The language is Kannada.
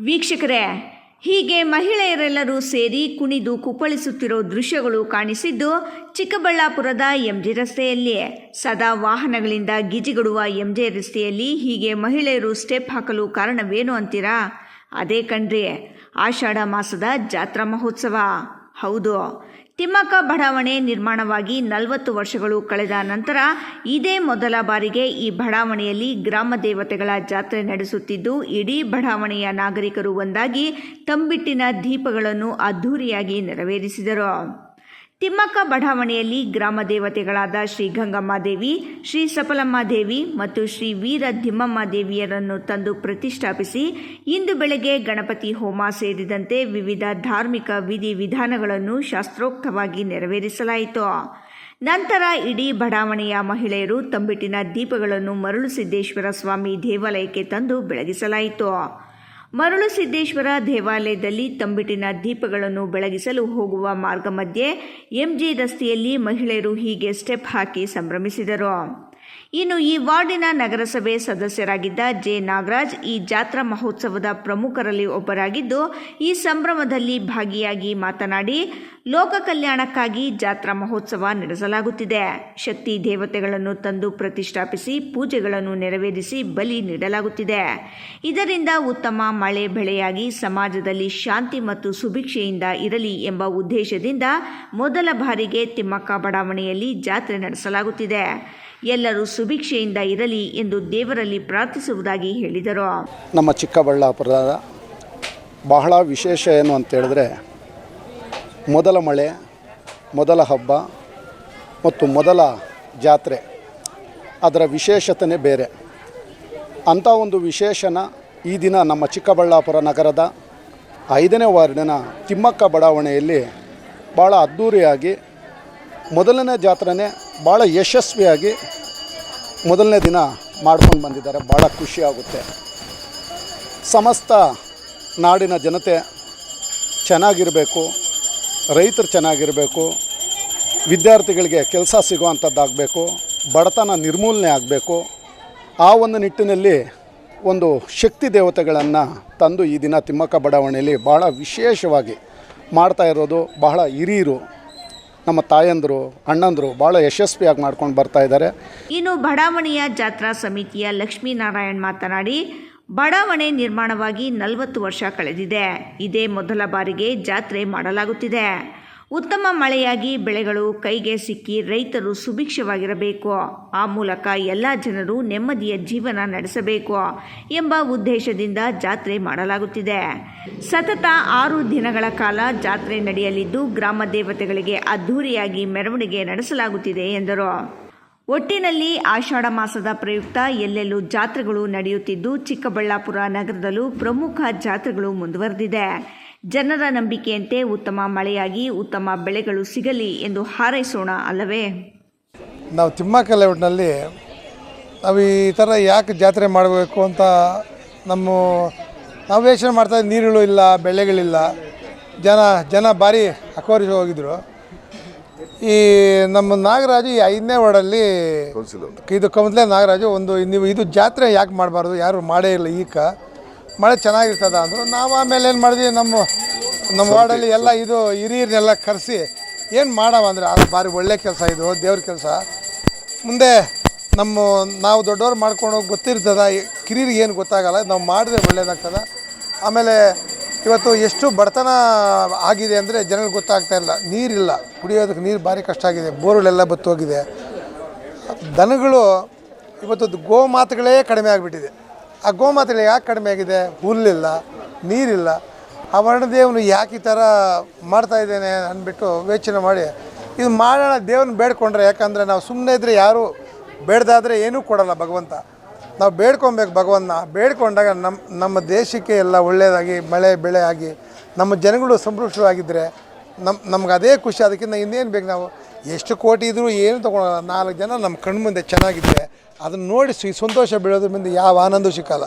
ವೀಕ್ಷಕರೇ, ಹೀಗೆ ಮಹಿಳೆಯರೆಲ್ಲರೂ ಸೇರಿ ಕುಣಿದು ಕುಪ್ಪಳಿಸುತ್ತಿರೋ ದೃಶ್ಯಗಳು ಕಾಣಿಸಿದ್ದು ಚಿಕ್ಕಬಳ್ಳಾಪುರದ ಎಂಜೆ ರಸ್ತೆಯಲ್ಲಿ. ಸದಾ ವಾಹನಗಳಿಂದ ಗಿಜಿಗುಡುವ ಎಂಜೆ ರಸ್ತೆಯಲ್ಲಿ ಹೀಗೆ ಮಹಿಳೆಯರು ಸ್ಟೆಪ್ ಹಾಕಲು ಕಾರಣವೇನು ಅಂತೀರಾ? ಅದೇ ಕಣ್ರಿ, ಆಷಾಢ ಮಾಸದ ಜಾತ್ರಾ ಮಹೋತ್ಸವ. ಹೌದು, ತಿಮ್ಮಕ್ಕ ಬಡಾವಣೆ ನಿರ್ಮಾಣವಾಗಿ 40 ವರ್ಷಗಳು ಕಳೆದ ನಂತರ ಇದೇ ಮೊದಲ ಬಾರಿಗೆ ಈ ಬಡಾವಣೆಯಲ್ಲಿ ಗ್ರಾಮ ದೇವತೆಗಳ ಜಾತ್ರೆ ನಡೆಸುತ್ತಿದ್ದು, ಇಡೀ ಬಡಾವಣೆಯ ನಾಗರಿಕರು ಒಂದಾಗಿ ತಂಬಿಟ್ಟಿನ ದೀಪಗಳನ್ನು ಅದ್ಧೂರಿಯಾಗಿ ನೆರವೇರಿಸಿದರು. ತಿಮ್ಮಕ್ಕ ಬಡಾವಣೆಯಲ್ಲಿ ಗ್ರಾಮ ದೇವತೆಗಳಾದ ಶ್ರೀ ಗಂಗಮ್ಮ ದೇವಿ, ಶ್ರೀ ಸಫಲಮ್ಮ ದೇವಿ ಮತ್ತು ಶ್ರೀ ವೀರ ದಿಮ್ಮಮ್ಮ ದೇವಿಯರನ್ನು ತಂದು ಪ್ರತಿಷ್ಠಾಪಿಸಿ ಇಂದು ಬೆಳಗ್ಗೆ ಗಣಪತಿ ಹೋಮ ಸೇರಿದಂತೆ ವಿವಿಧ ಧಾರ್ಮಿಕ ವಿಧಿವಿಧಾನಗಳನ್ನು ಶಾಸ್ತ್ರೋಕ್ತವಾಗಿ ನೆರವೇರಿಸಲಾಯಿತು. ನಂತರ ಇಡೀ ಬಡಾವಣೆಯ ಮಹಿಳೆಯರು ತಂಬಿಟ್ಟಿನ ದೀಪಗಳನ್ನು ಮರಳುಸಿದ್ದೇಶ್ವರ ಸ್ವಾಮಿ ದೇವಾಲಯಕ್ಕೆ ತಂದು ಬೆಳಗಿಸಲಾಯಿತು. ಮರಳುಸಿದ್ದೇಶ್ವರ ದೇವಾಲಯದಲ್ಲಿ ತಂಬಿಟ್ಟಿನ ದೀಪಗಳನ್ನು ಬೆಳಗಿಸಲು ಹೋಗುವ ಮಾರ್ಗ ಮಧ್ಯೆ ಎಂಜಿ ರಸ್ತೆಯಲ್ಲಿ ಮಹಿಳೆಯರು ಹೀಗೆ ಸ್ಟೆಪ್ ಹಾಕಿ ಸಂಭ್ರಮಿಸಿದರು. ಇನ್ನು ಈ ವಾರ್ಡಿನ ನಗರಸಭೆ ಸದಸ್ಯರಾಗಿದ್ದ ಜೆ ನಾಗರಾಜ್ ಈ ಜಾತ್ರಾ ಮಹೋತ್ಸವದ ಪ್ರಮುಖರಲ್ಲಿ ಒಬ್ಬರಾಗಿದ್ದು, ಈ ಸಂಭ್ರಮದಲ್ಲಿ ಭಾಗಿಯಾಗಿ ಮಾತನಾಡಿ, ಲೋಕ ಕಲ್ಯಾಣಕ್ಕಾಗಿ ಜಾತ್ರಾ ಮಹೋತ್ಸವ ನಡೆಸಲಾಗುತ್ತಿದೆ. ಶಕ್ತಿ ದೇವತೆಗಳನ್ನು ತಂದು ಪ್ರತಿಷ್ಠಾಪಿಸಿ ಪೂಜೆಗಳನ್ನು ನೆರವೇರಿಸಿ ಬಲಿ ನೀಡಲಾಗುತ್ತಿದೆ. ಇದರಿಂದ ಉತ್ತಮ ಮಳೆ ಬೆಳೆಯಾಗಿ ಸಮಾಜದಲ್ಲಿ ಶಾಂತಿ ಮತ್ತು ಸುಭಿಕ್ಷೆಯಿಂದ ಇರಲಿ ಎಂಬ ಉದ್ದೇಶದಿಂದ ಮೊದಲ ಬಾರಿಗೆ ತಿಮ್ಮಕ್ಕ ಬಡಾವಣೆಯಲ್ಲಿ ಜಾತ್ರೆ ನಡೆಸಲಾಗುತ್ತಿದೆ. ಎಲ್ಲರೂ ಸುಭಿಕ್ಷೆಯಿಂದ ಇರಲಿ ಎಂದು ದೇವರಲ್ಲಿ ಪ್ರಾರ್ಥಿಸುವುದಾಗಿ ಹೇಳಿದರು. ನಮ್ಮ ಚಿಕ್ಕಬಳ್ಳಾಪುರದ ಬಹಳ ವಿಶೇಷ ಏನು ಅಂತ ಹೇಳಿದ್ರೆ, ಮೊದಲ ಮಳೆ, ಮೊದಲ ಹಬ್ಬ ಮತ್ತು ಮೊದಲ ಜಾತ್ರೆ, ಅದರ ವಿಶೇಷತೆಯೇ ಬೇರೆ. ಅಂಥ ಒಂದು ವಿಶೇಷನ ಈ ದಿನ ನಮ್ಮ ಚಿಕ್ಕಬಳ್ಳಾಪುರ ನಗರದ 5ನೇ ವಾರ್ಡಿನ ತಿಮ್ಮಕ್ಕ ಬಡಾವಣೆಯಲ್ಲಿ ಭಾಳ ಅದ್ಧೂರಿಯಾಗಿ ಮೊದಲನೇ ಜಾತ್ರೆನೇ ಭಾಳ ಯಶಸ್ವಿಯಾಗಿ ಮೊದಲನೇ ದಿನ ಮಾಡ್ಕೊಂಡು ಬಂದಿದ್ದಾರೆ. ಭಾಳ ಖುಷಿಯಾಗುತ್ತೆ. ಸಮಸ್ತ ನಾಡಿನ ಜನತೆ ಚೆನ್ನಾಗಿರಬೇಕು, ರೈತರು ಚೆನ್ನಾಗಿರಬೇಕು, ವಿದ್ಯಾರ್ಥಿಗಳಿಗೆ ಕೆಲಸ ಸಿಗುವಂಥದ್ದಾಗಬೇಕು, ಬಡತನ ನಿರ್ಮೂಲನೆ ಆಗಬೇಕು. ಆ ಒಂದು ನಿಟ್ಟಿನಲ್ಲಿ ಒಂದು ಶಕ್ತಿ ದೇವತೆಗಳನ್ನು ತಂದು ಈ ದಿನ ತಿಮ್ಮಕ್ಕ ಬಡಾವಣೆಯಲ್ಲಿ ಭಾಳ ವಿಶೇಷವಾಗಿ ಮಾಡ್ತಾ ಇರೋದು ಬಹಳ ಹಿರಿಯರು, ನಮ್ಮ ತಾಯಂದರು, ಅಣ್ಣಂದರು ಭಾಳ ಯಶಸ್ವಿಯಾಗಿ ಮಾಡ್ಕೊಂಡು ಬರ್ತಾ ಇದ್ದಾರೆ. ಇನ್ನು ಬಡಾವಣೆಯ ಜಾತ್ರಾ ಸಮಿತಿಯ ಲಕ್ಷ್ಮೀನಾರಾಯಣ್ ಮಾತನಾಡಿ, ಬಡಾವಣೆ ನಿರ್ಮಾಣವಾಗಿ 40 ವರ್ಷ ಕಳೆದಿದೆ. ಇದೇ ಮೊದಲ ಬಾರಿಗೆ ಜಾತ್ರೆ ಮಾಡಲಾಗುತ್ತಿದೆ. ಉತ್ತಮ ಮಳೆಯಾಗಿ ಬೆಳೆಗಳು ಕೈಗೆ ಸಿಕ್ಕಿ ರೈತರು ಸುಭಿಕ್ಷವಾಗಿರಬೇಕು, ಆ ಮೂಲಕ ಎಲ್ಲ ಜನರು ನೆಮ್ಮದಿಯ ಜೀವನ ನಡೆಸಬೇಕು ಎಂಬ ಉದ್ದೇಶದಿಂದ ಜಾತ್ರೆ ಮಾಡಲಾಗುತ್ತಿದೆ. ಸತತ 6 ದಿನಗಳ ಕಾಲ ಜಾತ್ರೆ ನಡೆಯಲಿದ್ದು, ಗ್ರಾಮ ದೇವತೆಗಳಿಗೆ ಅದ್ಧೂರಿಯಾಗಿ ಮೆರವಣಿಗೆ ನಡೆಸಲಾಗುತ್ತಿದೆ ಎಂದರು. ಒಟ್ಟಿನಲ್ಲಿ ಆಷಾಢ ಮಾಸದ ಪ್ರಯುಕ್ತ ಎಲ್ಲೆಲ್ಲೂ ಜಾತ್ರೆಗಳು ನಡೆಯುತ್ತಿದ್ದು, ಚಿಕ್ಕಬಳ್ಳಾಪುರ ನಗರದಲ್ಲೂ ಪ್ರಮುಖ ಜಾತ್ರೆಗಳು ಮುಂದುವರೆದಿದೆ. ಜನರ ನಂಬಿಕೆಯಂತೆ ಉತ್ತಮ ಮಳೆಯಾಗಿ ಉತ್ತಮ ಬೆಳೆಗಳು ಸಿಗಲಿ ಎಂದು ಹಾರೈಸೋಣ ಅಲ್ಲವೇ? ನಾವು ತಿಮ್ಮಕ್ಕ ಲೇಔಟ್ನಲ್ಲಿ ನಾವು ಈ ಥರ ಯಾಕೆ ಜಾತ್ರೆ ಮಾಡಬೇಕು ಅಂತ ನಾವು ಯೋಚನೆ ಮಾಡ್ತಾ, ನೀರುಗಳು ಇಲ್ಲ, ಬೆಳೆಗಳಿಲ್ಲ, ಜನ ಭಾರಿ ಅಕೋರಿಸಿ ಹೋಗಿದ್ರು. ಈ ನಮ್ಮ ನಾಗರಾಜು ಈ 5ನೇ ವಾರ್ಡಲ್ಲಿ ಇದು ಕೌನ್ಸಿಲೇ ನಾಗರಾಜು ನೀವು ಇದು ಜಾತ್ರೆ ಯಾಕೆ ಮಾಡಬಾರ್ದು, ಯಾರು ಮಾಡೇ ಇಲ್ಲ, ಈಗ ಮಳೆ ಚೆನ್ನಾಗಿರ್ತದ ಅಂದರು. ನಾವು ಆಮೇಲೆ ಏನು ಮಾಡಿದ್ವಿ, ನಮ್ಮ ವಾರ್ಡಲ್ಲಿ ಎಲ್ಲ ಇದು ಹಿರಿಯರನ್ನೆಲ್ಲ ಕರೆಸಿ ಏನು ಮಾಡವ ಅಂದರೆ, ಅದು ಭಾರಿ ಒಳ್ಳೆ ಕೆಲಸ, ಇದು ದೇವ್ರ ಕೆಲಸ. ಮುಂದೆ ನಾವು ದೊಡ್ಡವ್ರು ಮಾಡ್ಕೊಂಡು ಗೊತ್ತಿರ್ತದ, ಕಿರಿಯರಿಗೆ ಏನು ಗೊತ್ತಾಗಲ್ಲ, ನಾವು ಮಾಡಿದ್ರೆ ಒಳ್ಳೇದಾಗ್ತದೆ. ಆಮೇಲೆ ಇವತ್ತು ಎಷ್ಟು ಬಡತನ ಆಗಿದೆ ಅಂದರೆ ಜನಗಳಿಗೆ ಗೊತ್ತಾಗ್ತಾ ಇಲ್ಲ. ನೀರಿಲ್ಲ, ಕುಡಿಯೋದಕ್ಕೆ ನೀರು ಭಾರಿ ಕಷ್ಟ ಆಗಿದೆ, ಬೋರ್ಗಳೆಲ್ಲ ಬತ್ತೋಗಿದೆ. ದನಗಳು ಇವತ್ತು ಗೋಮಾತೆಗಳೇ ಕಡಿಮೆ ಆಗಿಬಿಟ್ಟಿದೆ. ಆ ಗೋಮಾತೆಗಳು ಯಾಕೆ ಕಡಿಮೆ ಆಗಿದೆ? ಹುಲ್ಲಿಲ್ಲ, ನೀರಿಲ್ಲ. ಆ ವರ್ಣದೇವನು ಯಾಕೆ ಈ ಥರ ಮಾಡ್ತಾಯಿದ್ದೇನೆ ಅಂದ್ಬಿಟ್ಟು ಯೋಚನೆ ಮಾಡಿ ಇದು ಮಾಡೋಣ, ದೇವ್ರನ್ನ ಬೇಡ್ಕೊಂಡ್ರೆ. ಯಾಕಂದರೆ ನಾವು ಸುಮ್ಮನೆ ಇದ್ದರೆ ಯಾರು ಬೇಡ್ದಾದರೆ ಏನೂ ಕೊಡಲ್ಲ ಭಗವಂತ. ನಾವು ಬೇಡ್ಕೊಬೇಕು ಭಗವಂತನ. ಬೇಡ್ಕೊಂಡಾಗ ನಮ್ಮ ದೇಶಕ್ಕೆ ಎಲ್ಲ ಒಳ್ಳೆಯದಾಗಿ ಮಳೆ ಬೆಳೆ ಆಗಿ ನಮ್ಮ ಜನಗಳು ಸಮೃದ್ಧವಾಗಿದ್ದರೆ ನಮ್ಗೆ ಅದೇ ಖುಷಿ. ಅದಕ್ಕಿಂತ ಇನ್ನೇನು ಬೇಕು? ನಾವು ಎಷ್ಟು ಕೋಟಿ ಇದ್ದರೂ ಏನು ತೊಗೊಳಲ್ಲ. 4 ಜನ ನಮ್ಮ ಕಣ್ಮುಂದೆ ಚೆನ್ನಾಗಿದ್ದರೆ ಅದನ್ನು ನೋಡಿ ಸಂತೋಷ ಬೀಳೋದ್ರ ಮುಂದೆ ಯಾವ ಆನಂದವೂ ಸಿಕ್ಕಲ್ಲ.